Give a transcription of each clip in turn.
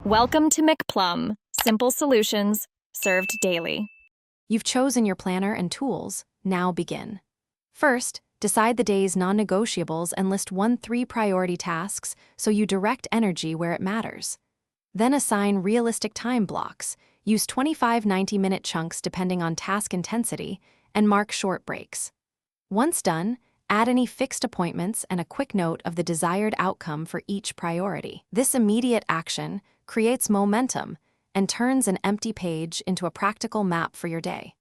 Welcome to McPlum, simple solutions served daily. You've chosen your planner and tools. Now begin. First, decide the day's non-negotiables and list 3 priority tasks so you direct energy where it matters. Then assign realistic time blocks. Use 25-90-minute chunks depending on task intensity, and mark short breaks. Once done, add any fixed appointments and a quick note of the desired outcome for each priority. This immediate action creates momentum and turns an empty page into a practical map for your day.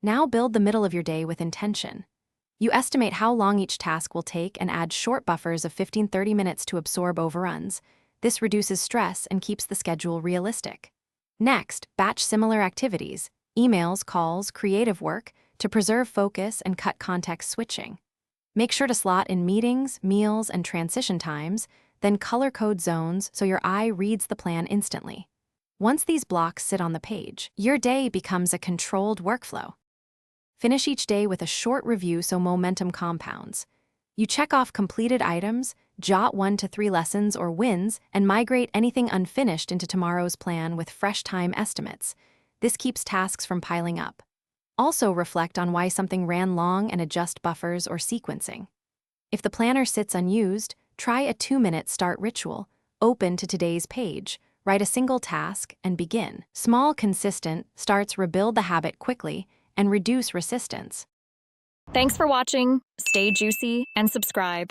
Now build the middle of your day with intention. You estimate how long each task will take and add short buffers of 15-30 minutes to absorb overruns. This reduces stress and keeps the schedule realistic. Next, batch similar activities, emails, calls, creative work, to preserve focus and cut context switching. Make sure to slot in meetings, meals, and transition times, then color code zones so your eye reads the plan instantly. Once these blocks sit on the page, your day becomes a controlled workflow. Finish each day with a short review so momentum compounds. You check off completed items, jot 1 to 3 lessons or wins, and migrate anything unfinished into tomorrow's plan with fresh time estimates. This keeps tasks from piling up. Also reflect on why something ran long and adjust buffers or sequencing. If the planner sits unused, try a 2-minute start ritual. Open to today's page, write a single task, and begin. Small, consistent starts rebuild the habit quickly and reduce resistance. Thanks for watching. Stay juicy and subscribe.